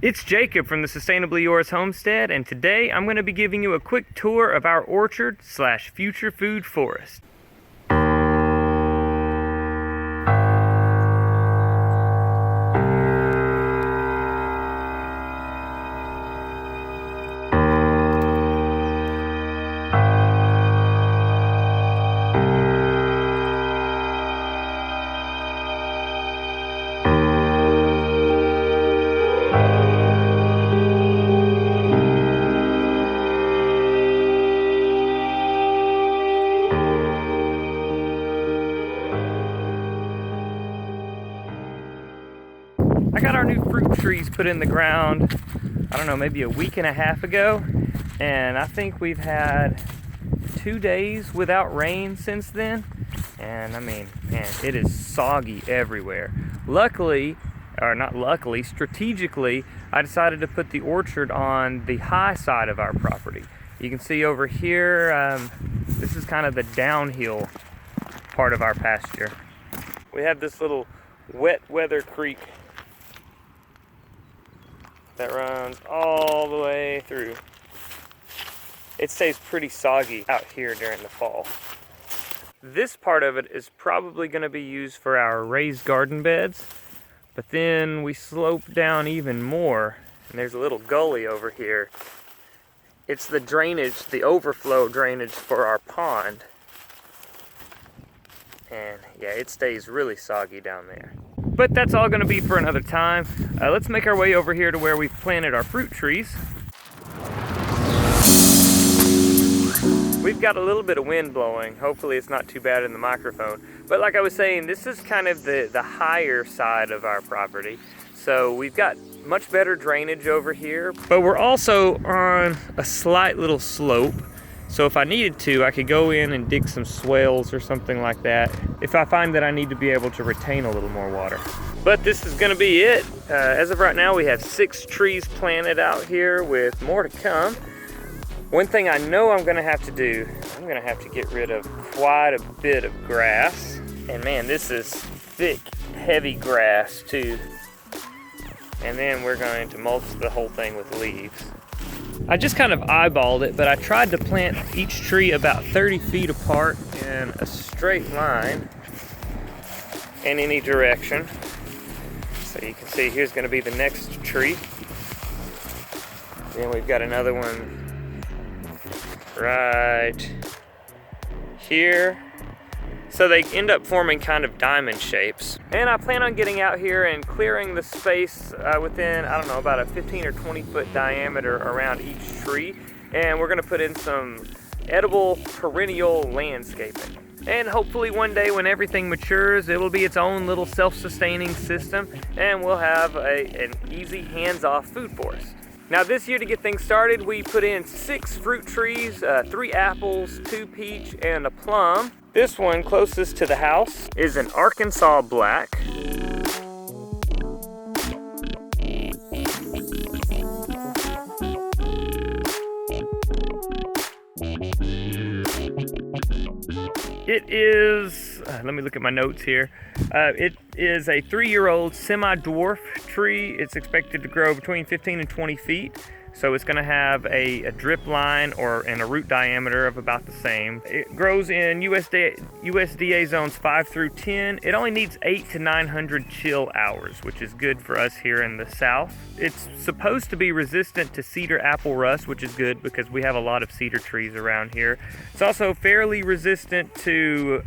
It's Jacob from the Sustainably Yours Homestead, and today I'm going to be giving you a quick tour of our orchard / future food forest. I got our new fruit trees put in the ground, I don't know, maybe a week and a half ago, and I think we've had 2 days without rain since then. And I mean, man, it is soggy everywhere. Luckily, or not luckily, strategically, I decided to put the orchard on the high side of our property. You can see over here, this is kind of the downhill part of our pasture. We have this little wet weather creek that runs all the way through. It stays pretty soggy out here during the fall. This part of it is probably going to be used for our raised garden beds, but then we slope down even more, and there's a little gully over here. It's the drainage, the overflow drainage for our pond. And yeah, it stays really soggy down there. But that's all going to be for another time. Let's make our way over here to where we've planted our fruit trees. We've got a little bit of wind blowing. Hopefully it's not too bad in the microphone. But like I was saying, this is kind of the higher side of our property. So we've got much better drainage over here. But we're also on a slight little slope. So if I needed to, I could go in and dig some swales or something like that if I find that I need to be able to retain a little more water. But this is gonna be it. As of right now, we have 6 trees planted out here with more to come. One thing I know I'm gonna have to do, I'm gonna have to get rid of quite a bit of grass. And man, this is thick, heavy grass too. And then we're going to mulch the whole thing with leaves. I just kind of eyeballed it, but I tried to plant each tree about 30 feet apart in a straight line in any direction. So you can see here's going to be the next tree. Then we've got another one right here. So they end up forming kind of diamond shapes. And I plan on getting out here and clearing the space within, I don't know, about a 15 or 20 foot diameter around each tree. And we're gonna put in some edible perennial landscaping. And hopefully one day when everything matures, it will be its own little self-sustaining system, and we'll have an easy hands-off food forest. Now this year, to get things started, we put in 6 fruit trees, 3 apples, 2 peach, and a plum. This one closest to the house is an Arkansas black. It is, let me look at my notes here. It is a 3-year-old semi-dwarf tree. It's expected to grow between 15 and 20 feet. So it's going to have a drip line and a root diameter of about the same. It grows in USDA zones 5 through 10. It only needs 800 to 900 chill hours, which is good for us here in the south. It's supposed to be resistant to cedar apple rust, which is good because we have a lot of cedar trees around here. It's also fairly resistant to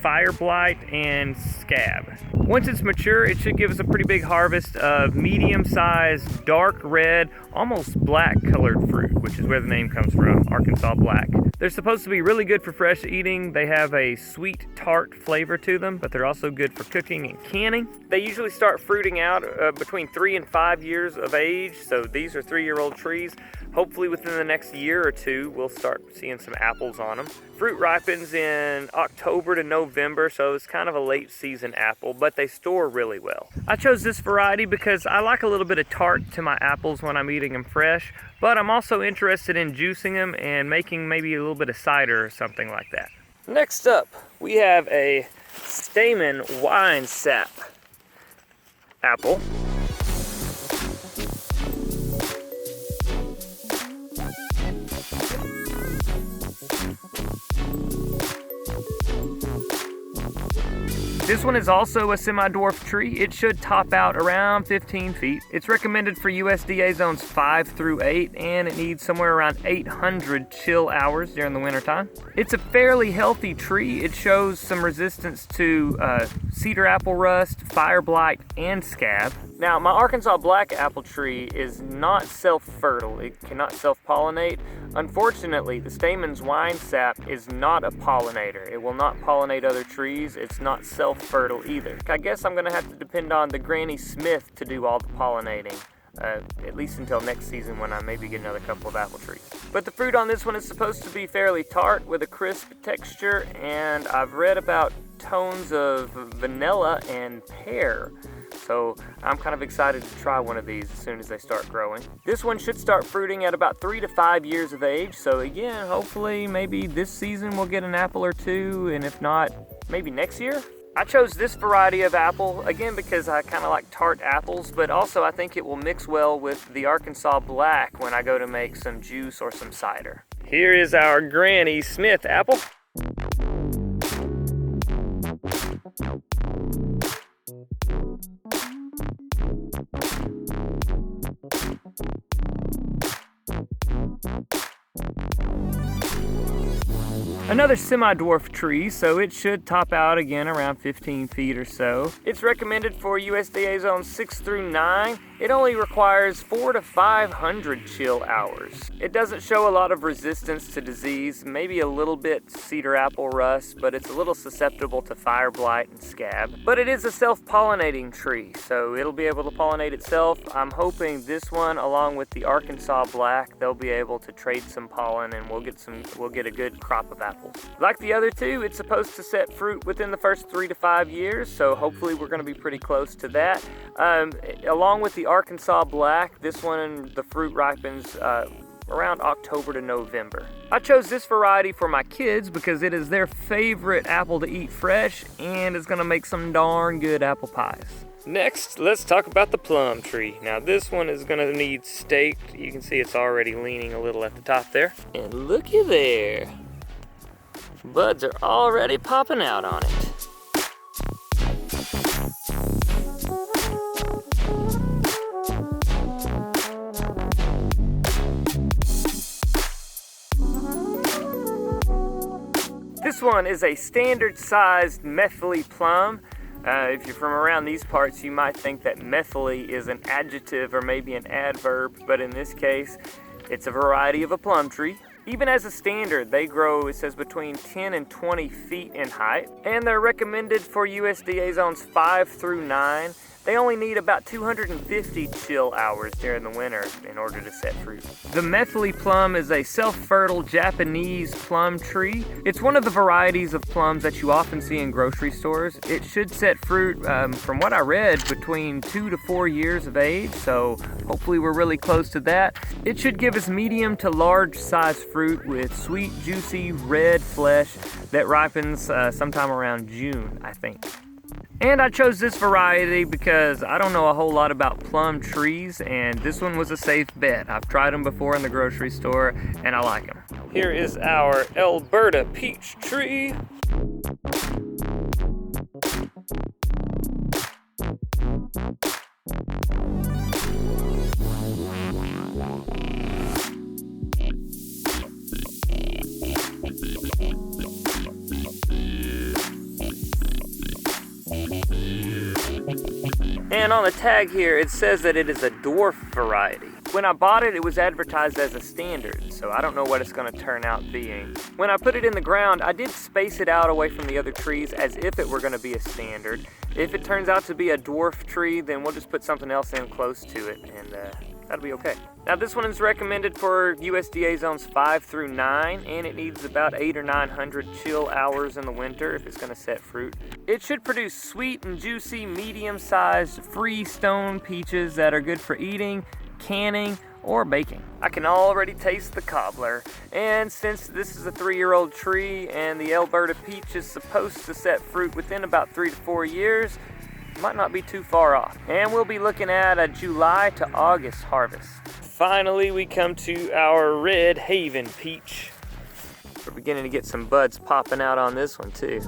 fire blight and scab. Once it's mature, it should give us a pretty big harvest of medium-sized, dark red, almost black colored fruit, which is where the name comes from, Arkansas black. They're supposed to be really good for fresh eating. They have a sweet, tart flavor to them, but they're also good for cooking and canning. They usually start fruiting out between 3 and 5 years of age, so these are 3-year-old trees. Hopefully within the next year or two, we'll start seeing some apples on them. Fruit ripens in October to November, so it's kind of a late season apple, but they store really well. I chose this variety because I like a little bit of tart to my apples when I'm eating them fresh, but I'm also interested in juicing them and making maybe a little bit of cider or something like that. Next up, we have a Stamen wine sap apple. This one is also a semi-dwarf tree. It should top out around 15 feet. It's recommended for USDA zones 5 through 8, and it needs somewhere around 800 chill hours during the winter time. It's a fairly healthy tree. It shows some resistance to cedar apple rust, fire blight, and scab. Now, my Arkansas black apple tree is not self-fertile. It cannot self-pollinate. Unfortunately, the stamen's wine sap is not a pollinator. It will not pollinate other trees. It's not self-fertile either. I guess I'm gonna have to depend on the Granny Smith to do all the pollinating. At least until next season when I maybe get another couple of apple trees. But the fruit on this one is supposed to be fairly tart with a crisp texture, and I've read about tones of vanilla and pear. So I'm kind of excited to try one of these as soon as they start growing. This one should start fruiting at about 3 to 5 years of age. So again, hopefully maybe this season we'll get an apple or two, and if not, maybe next year. I chose this variety of apple, again, because I kind of like tart apples, but also I think it will mix well with the Arkansas Black when I go to make some juice or some cider. Here is our Granny Smith apple. Another semi-dwarf tree, so it should top out again around 15 feet or so. It's recommended for USDA zones 6 through 9. It only requires 400 to 500 chill hours. It doesn't show a lot of resistance to disease, maybe a little bit cedar apple rust, but it's a little susceptible to fire blight and scab. But it is a self-pollinating tree, so it'll be able to pollinate itself. I'm hoping this one, along with the Arkansas Black, they'll be able to trade some pollen, and we'll get a good crop of apples. Like the other two, it's supposed to set fruit within the first 3 to 5 years, so hopefully we're going to be pretty close to that. Along with the Arkansas Black, this one, the fruit ripens around October to November. I chose this variety for my kids because it is their favorite apple to eat fresh, and it's going to make some darn good apple pies. Next, let's talk about the plum tree. Now this one is going to need staked. You can see it's already leaning a little at the top there. And looky there. Buds are already popping out on it. This one is a standard-sized methyl plum. If you're from around these parts, you might think that methyl is an adjective or maybe an adverb, but in this case, it's a variety of a plum tree. Even as a standard, they grow, it says, between 10 and 20 feet in height, and they're recommended for USDA zones 5 through 9. They only need about 250 chill hours during the winter in order to set fruit. The methyl plum is a self-fertile Japanese plum tree. It's one of the varieties of plums that you often see in grocery stores. It should set fruit, from what I read, between 2 to 4 years of age, so hopefully we're really close to that. It should give us medium to large size fruit with sweet, juicy, red flesh that ripens sometime around June, I think. And I chose this variety because I don't know a whole lot about plum trees, and this one was a safe bet. I've tried them before in the grocery store, and I like them. Here is our Alberta peach tree. And on the tag here, it says that it is a dwarf variety. When I bought it, it was advertised as a standard, so I don't know what it's going to turn out being. When I put it in the ground, I did space it out away from the other trees as if it were going to be a standard. If it turns out to be a dwarf tree, then we'll just put something else in close to it, and that'll be okay. Now this one is recommended for USDA zones 5 through 9, and it needs about 800 or 900 chill hours in the winter if it's going to set fruit. It should produce sweet and juicy, medium-sized freestone peaches that are good for eating, canning, or baking. I can already taste the cobbler, and since this is a 3-year-old tree and the Alberta peach is supposed to set fruit within about 3 to 4 years, might not be too far off. And we'll be looking at a July to August harvest. Finally, we come to our Red Haven peach. We're beginning to get some buds popping out on this one too.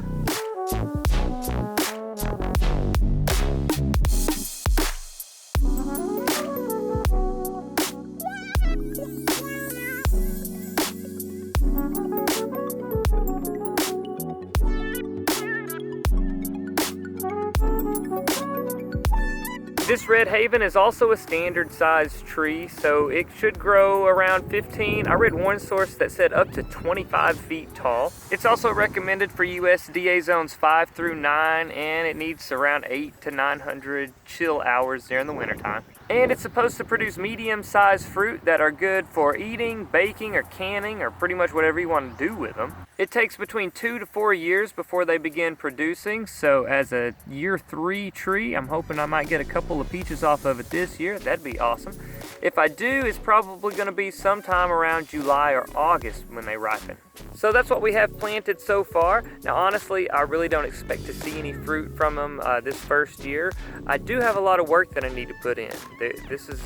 This Red Haven is also a standard size tree, so it should grow around 15. I read one source that said up to 25 feet tall. It's also recommended for USDA zones 5 through 9, and it needs around 8 to 900 chill hours during the wintertime. And it's supposed to produce medium-sized fruit that are good for eating, baking, or canning, or pretty much whatever you want to do with them. It takes between 2 to 4 years before they begin producing, so as a year 3 tree, I'm hoping I might get a couple of peaches off of it this year. That'd be awesome. If I do, it's probably going to be sometime around July or August when they ripen. So that's what we have planted so far. Now honestly, I really don't expect to see any fruit from them this first year. I do have a lot of work that I need to put in. This is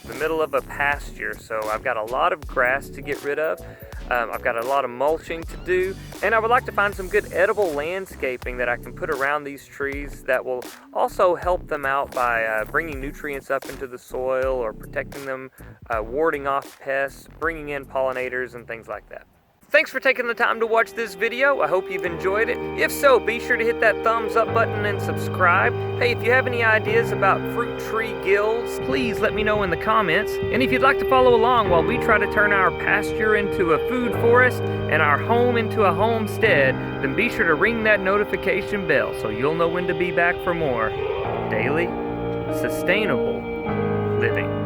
the middle of a pasture, so I've got a lot of grass to get rid of. I've got a lot of mulching to do, and I would like to find some good edible landscaping that I can put around these trees that will also help them out by bringing nutrients up into the soil or protecting them, warding off pests, bringing in pollinators and things like that. Thanks for taking the time to watch this video. I hope you've enjoyed it. If so, be sure to hit that thumbs up button and subscribe. Hey, if you have any ideas about fruit tree guilds, please let me know in the comments. And if you'd like to follow along while we try to turn our pasture into a food forest and our home into a homestead, then be sure to ring that notification bell so you'll know when to be back for more daily, sustainable living.